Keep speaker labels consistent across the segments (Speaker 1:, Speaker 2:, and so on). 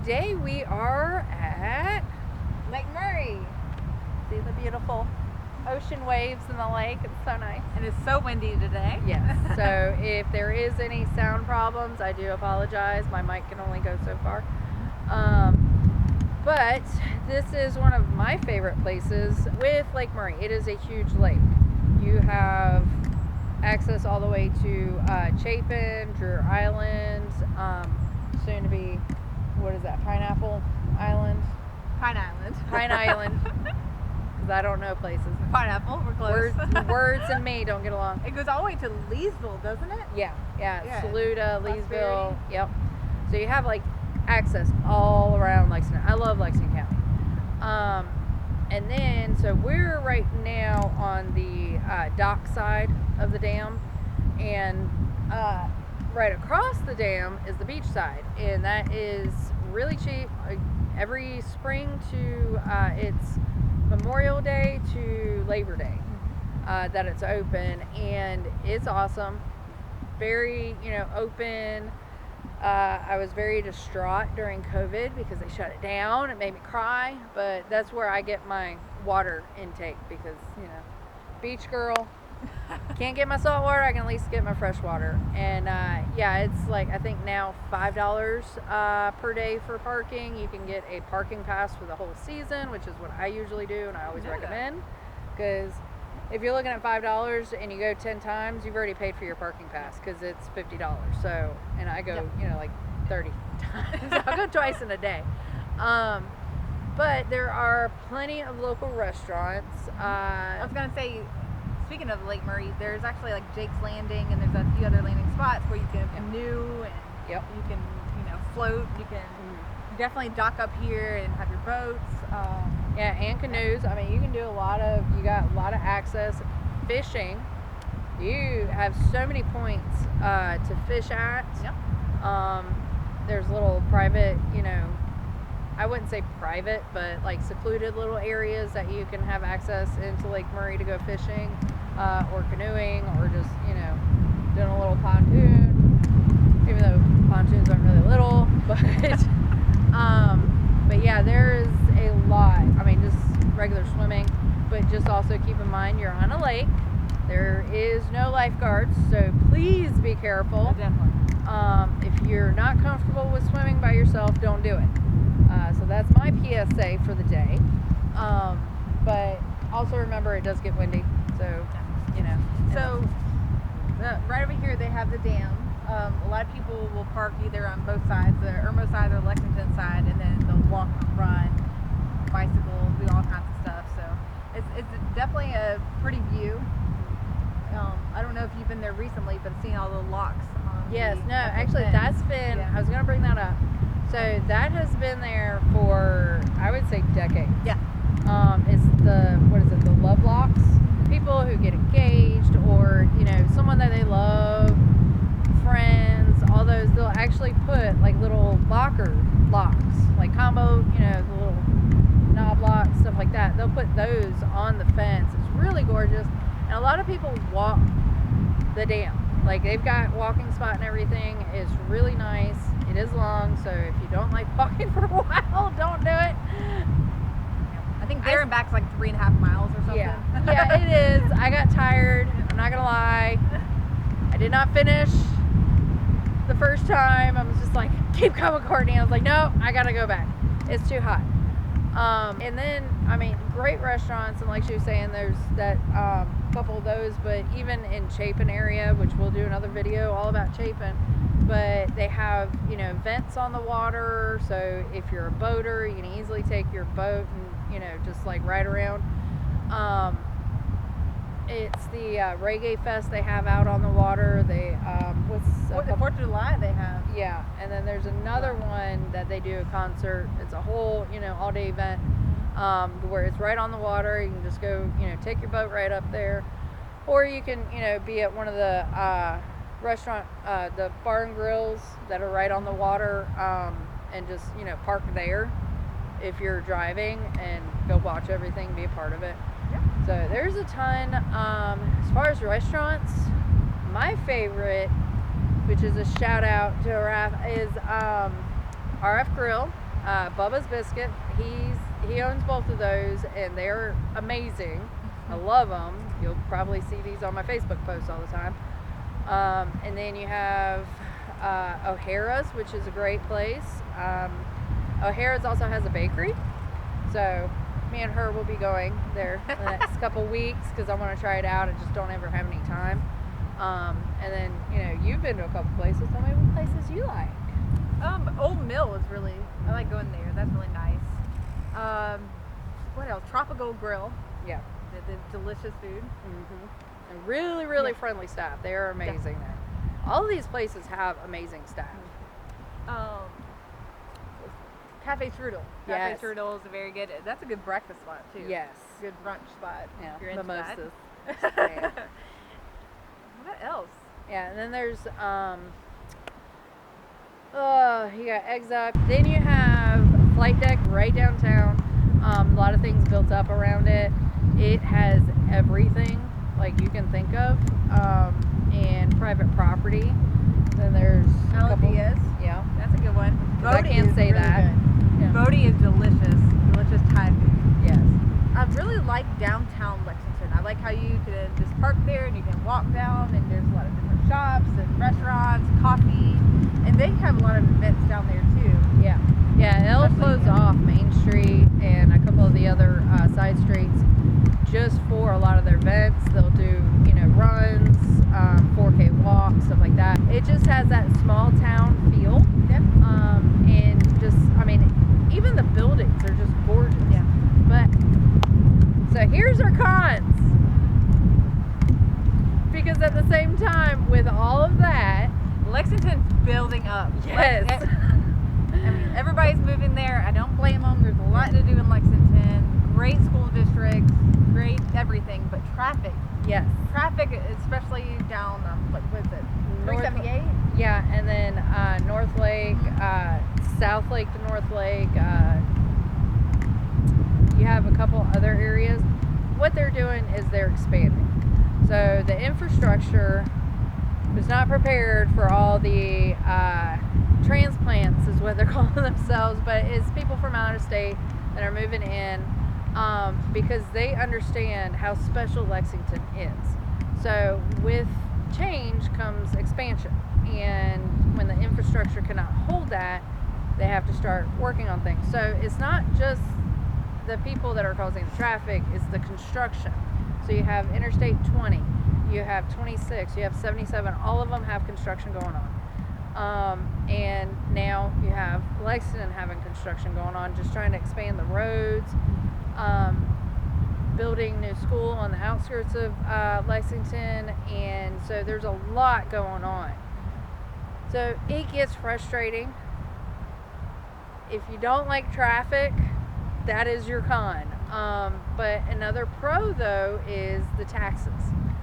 Speaker 1: today we are at
Speaker 2: Lake Murray.
Speaker 1: see the beautiful ocean waves in the lake. It's so nice.
Speaker 2: And it's so windy today.
Speaker 1: Yes. So if there is any sound problems, I do apologize. My mic can only go so far. But this is one of my favorite places with Lake Murray. It is a huge lake. You have access all the way to Chapin, Drew Island, soon to be, what is that, Pineapple Island?
Speaker 2: Pine Island.
Speaker 1: Pine Island. Because I don't know places.
Speaker 2: Pineapple, we're close.
Speaker 1: Words and me don't get along.
Speaker 2: It goes all the way to Leesville, doesn't it?
Speaker 1: Yeah.
Speaker 2: Yeah.
Speaker 1: Saluda, Leesville.
Speaker 2: Prosperity.
Speaker 1: Yep. So you have like access all around Lexington. I love Lexington County. And then, so we're right now on the dock side of the dam, and right across the dam is the beach side, and that is really cheap. Every spring to it's Memorial Day to Labor Day that it's open, and it's awesome. Very, open. I was very distraught during COVID because they shut it down. It made me cry, but that's where I get my water intake because, beach girl. Can't get my salt water, I can at least get my fresh water. And it's like, I think now $5 per day for parking. You can get a parking pass for the whole season, which is what I usually do and I always recommend. Because if you're looking at $5 and you go 10 times, you've already paid for your parking pass because it's $50. So, and I go, like 30 times. I'll go twice in a day. But there are plenty of local restaurants.
Speaker 2: I was going to say, speaking of Lake Murray, there's actually like Jake's Landing, and there's a few other landing spots where you can canoe and you can, float. You can definitely dock up here and have your boats.
Speaker 1: And canoes. I mean, you can do you got a lot of access. Fishing, you have so many points to fish at.
Speaker 2: Yep.
Speaker 1: There's little private, I wouldn't say private, but like secluded little areas that you can have access into Lake Murray to go fishing or canoeing or just, doing a little pontoon, even though pontoons aren't really little, but yeah, there is a lot. I mean, just regular swimming, but just also keep in mind you're on a lake. There is no lifeguards, so please be careful.
Speaker 2: Oh, definitely.
Speaker 1: If you're not comfortable with swimming by yourself, don't do it. So that's my PSA for the day. But also remember it does get windy, so
Speaker 2: So right over here they have the dam. A lot of people will park either on both sides, the Irmo side or Lexington side, and then they'll walk, run, bicycle, do all kinds of stuff. So it's definitely a pretty view. I don't know if you've been there recently, but seeing all the locks.
Speaker 1: Actually that's been, I was going to bring that up. So that has been there for, I would say, decades.
Speaker 2: Yeah.
Speaker 1: It's the love locks. People who get engaged or, someone that they love, friends, all those, they'll actually put like little locker locks, like combo, the little knob locks, stuff like that. They'll put those on the fence. It's really gorgeous. And a lot of people walk the dam. Like they've got walking spot and everything. It's really nice. It is long, so if you don't like walking for a while, don't do it.
Speaker 2: I think there and back's like 3.5 miles or something.
Speaker 1: Yeah, it is. I got tired. I'm not gonna lie. I did not finish the first time. I was just like, keep coming, Courtney. I was like, no, I gotta go back. It's too hot. And then, I mean, great restaurants, and like she was saying, there's that couple of those, but even in Chapin area, which we'll do another video all about Chapin, but they have, vents on the water, so if you're a boater, you can easily take your boat and, just like ride around. It's the Reggae Fest they have out on the water. They,
Speaker 2: the 4th of July they have.
Speaker 1: Yeah, and then there's another one that they do a concert. It's a whole, all day event where it's right on the water. You can just go, take your boat right up there. Or you can, be at one of the restaurant, the bar and grills that are right on the water and just, park there if you're driving and go watch everything, be a part of it.
Speaker 2: Yep.
Speaker 1: So there's a ton. As far as restaurants, my favorite, which is a shout out to RF, is RF Grill. Bubba's Biscuit. He owns both of those, and they're amazing. I love them. You'll probably see these on my Facebook posts all the time. And then you have O'Hara's, which is a great place. O'Hara's also has a bakery, so me and her will be going there the next couple weeks because I want to try it out. I just don't ever have any time. And then, you know, you've been to a couple places. Tell me what places you like.
Speaker 2: Old Mill is really, I like going there. That's really nice. What else? Tropical Grill.
Speaker 1: Yeah.
Speaker 2: The delicious food.
Speaker 1: Mm-hmm. And really, really friendly staff. They are amazing there. All of these places have amazing staff.
Speaker 2: Cafe Strudel.
Speaker 1: Yes.
Speaker 2: Cafe Strudel is a very good. That's a good breakfast spot too.
Speaker 1: Yes.
Speaker 2: Good brunch spot.
Speaker 1: Yeah.
Speaker 2: If you're into
Speaker 1: Mimosas.
Speaker 2: that.
Speaker 1: Yeah.
Speaker 2: What else?
Speaker 1: Yeah, and then there's you got Eggs Up. Then you have Flight Deck right downtown. A lot of things built up around it. It has everything like you can think of, and private property. Then there's a couple.
Speaker 2: Aladia's.
Speaker 1: Yeah.
Speaker 2: That's a good one.
Speaker 1: 'Cause I can't say that. Yeah.
Speaker 2: Bodie is delicious. Delicious Thai food.
Speaker 1: Yes.
Speaker 2: I really like downtown Lexington. I like how you can just park there and you can walk down, and there's a lot of different shops and restaurants, coffee, and they have a lot of events down there too.
Speaker 1: Yeah. Yeah, and they'll
Speaker 2: Especially,
Speaker 1: close off Main Street and a couple of the other side streets just for a lot of their events. They'll do, you know, runs, 4K walks, stuff like that. It just has that small town feel.
Speaker 2: Yep.
Speaker 1: And just, I mean, even the buildings are just gorgeous.
Speaker 2: Yeah.
Speaker 1: But, so here's our cons. Because at the same time, with all of that,
Speaker 2: Lexington's building up.
Speaker 1: yes.
Speaker 2: I mean, everybody's moving there. I don't blame them. There's a lot to do in Lexington. Great school districts, great everything, but traffic.
Speaker 1: Yes.
Speaker 2: Traffic, especially down, what is it?
Speaker 1: North-
Speaker 2: 378?
Speaker 1: Yeah, and then North Lake, South Lake to North Lake. You have a couple other areas. What they're doing is they're expanding. So the infrastructure was not prepared for all the transplants, is what they're calling themselves, but it's people from out of state that are moving in because they understand how special Lexington is. So with change comes expansion, and when the infrastructure cannot hold that, they have to start working on things. So it's not just the people that are causing the traffic, it's the construction. So you have Interstate 20, you have 26, you have 77, all of them have construction going on. And now you have Lexington having construction going on, just trying to expand the roads, building new school on the outskirts of Lexington, and so there's a lot going on. So it gets frustrating. If you don't like traffic, that is your con. But another pro though is the taxes.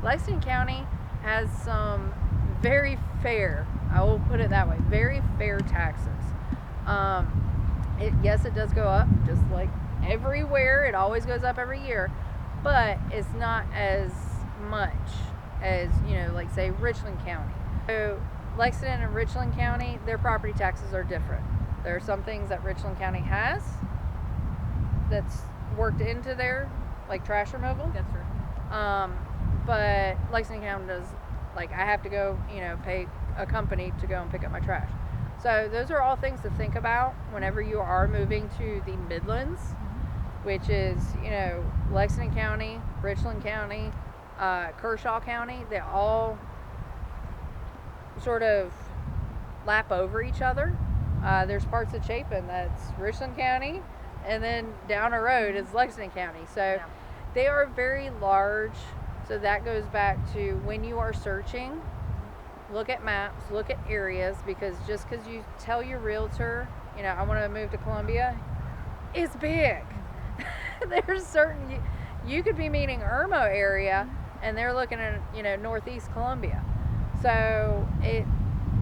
Speaker 1: Lexington County has some very fair, I will put it that way, very fair taxes. Yes, it does go up, just like everywhere. It always goes up every year, but it's not as much as, you know, like say Richland County. So Lexington and Richland County, their property taxes are different. There are some things that Richland County has that's worked into their, like trash removal.
Speaker 2: That's true.
Speaker 1: But Lexington County does, like I have to go, you know, pay a company to go and pick up my trash. So those are all things to think about whenever you are moving to the Midlands, which is, you know, Lexington County, Richland County, Kershaw County. They all sort of lap over each other. There's parts of Chapin that's Richland County, and then down the road is Lexington County. So they are very large. So that goes back to when you are searching, look at maps, look at areas, because just because you tell your realtor, you know, I want to move to Columbia, it's big. There's certain, you could be meeting Irmo area and they're looking at, you know, Northeast Columbia. So it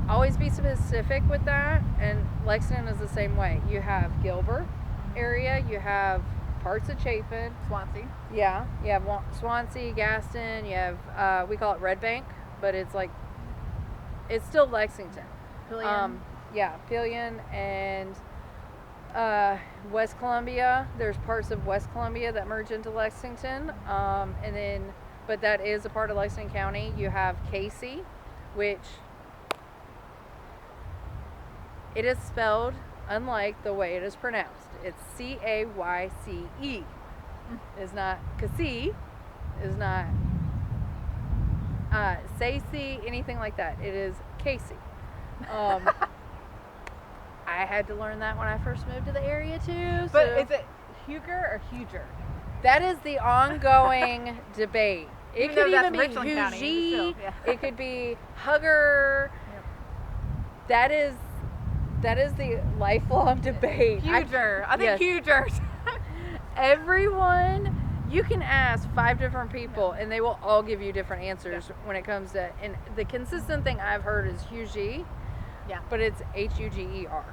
Speaker 1: always be specific with that. And Lexington is the same way. You have Gilbert area, you have parts of Chapin,
Speaker 2: Swansea.
Speaker 1: Yeah, you have Swansea, Gaston, you have, we call it Red Bank, but it's like, it's still Lexington.
Speaker 2: Pillion.
Speaker 1: Yeah, Pillion, and West Columbia. There's parts of West Columbia that merge into Lexington, but that is a part of Lexington County. You have Casey, which it is spelled unlike the way it is pronounced. It's Cayce. It's not Casey. It's not Sacy, anything like that. It is Casey. I had to learn that when I first moved to the area too.
Speaker 2: But is it Huger or Huger?
Speaker 1: That is the ongoing debate. It could even be
Speaker 2: Richland County,
Speaker 1: Hugie.
Speaker 2: yeah.
Speaker 1: It could be Hugger.
Speaker 2: Yep.
Speaker 1: That is the lifelong debate.
Speaker 2: Huger. I think
Speaker 1: yes.
Speaker 2: Huger.
Speaker 1: Everyone, you can ask 5 different people and they will all give you different answers when it comes to, and the consistent thing I've heard is Hugie.
Speaker 2: Yeah.
Speaker 1: But it's Huger.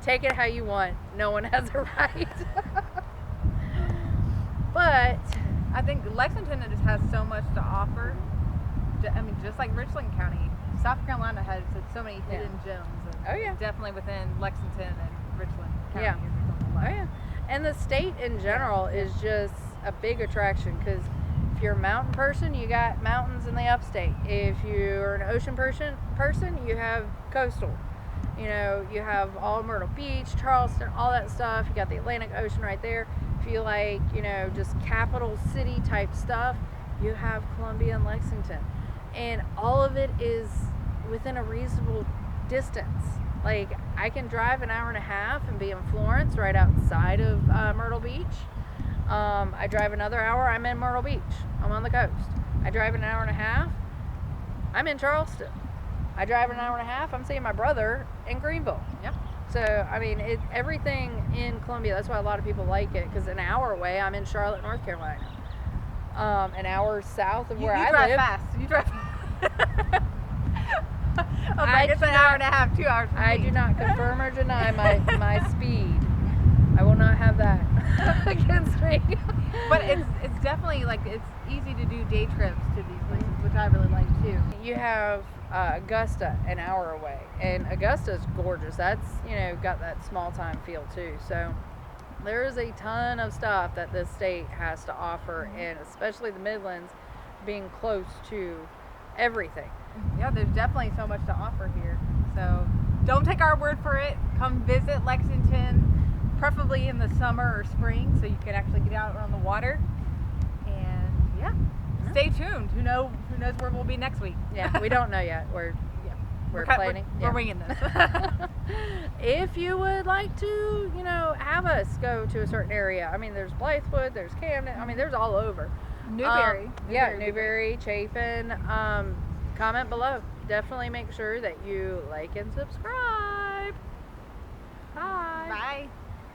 Speaker 1: Take it how you want. No one has a right. But
Speaker 2: I think Lexington just has so much to offer. I mean, just like Richland County, South Carolina has so many hidden gems. And
Speaker 1: oh yeah,
Speaker 2: definitely within Lexington and Richland County.
Speaker 1: Yeah. Oh yeah, and the state in general is just a big attraction because if you're a mountain person, you got mountains in the upstate. If you're an ocean person, you have coastal. You know, you have all Myrtle Beach, Charleston, all that stuff. You got the Atlantic Ocean right there. If you like, you know, just capital city type stuff, you have Columbia and Lexington. And all of it is within a reasonable distance. Like, I can drive an hour and a half and be in Florence right outside of Myrtle Beach. I drive another hour, I'm in Myrtle Beach. I'm on the coast. I drive an hour and a half, I'm in Charleston. I drive an hour and a half, I'm seeing my brother in Greenville.
Speaker 2: Yep.
Speaker 1: So, I mean, everything in Columbia, that's why a lot of people like it, because an hour away, I'm in Charlotte, North Carolina. An hour south of where I live.
Speaker 2: You drive fast. It's an hour and a half, 2 hours.
Speaker 1: I do not confirm or deny my speed. I will not have that against me.
Speaker 2: But it's definitely like it's easy to do day trips to these places, which I really like too.
Speaker 1: You have Augusta, an hour away, and Augusta's gorgeous. That's, you know, got that small time feel too. So there is a ton of stuff that this state has to offer, and especially the Midlands being close to everything.
Speaker 2: Yeah, there's definitely so much to offer here. So don't take our word for it. Come visit Lexington, preferably in the summer or spring, so you can actually get out on the water. And yeah, stay tuned. Who knows where we'll be next week?
Speaker 1: Yeah, we don't know yet. We're planning.
Speaker 2: We're winging this.
Speaker 1: If you would like to, you know, have us go to a certain area. I mean, there's Blythewood, there's Camden. I mean, there's all over.
Speaker 2: Newberry.
Speaker 1: Newberry, Chapin. Comment below. Definitely make sure that you like and subscribe. Bye.
Speaker 2: Bye.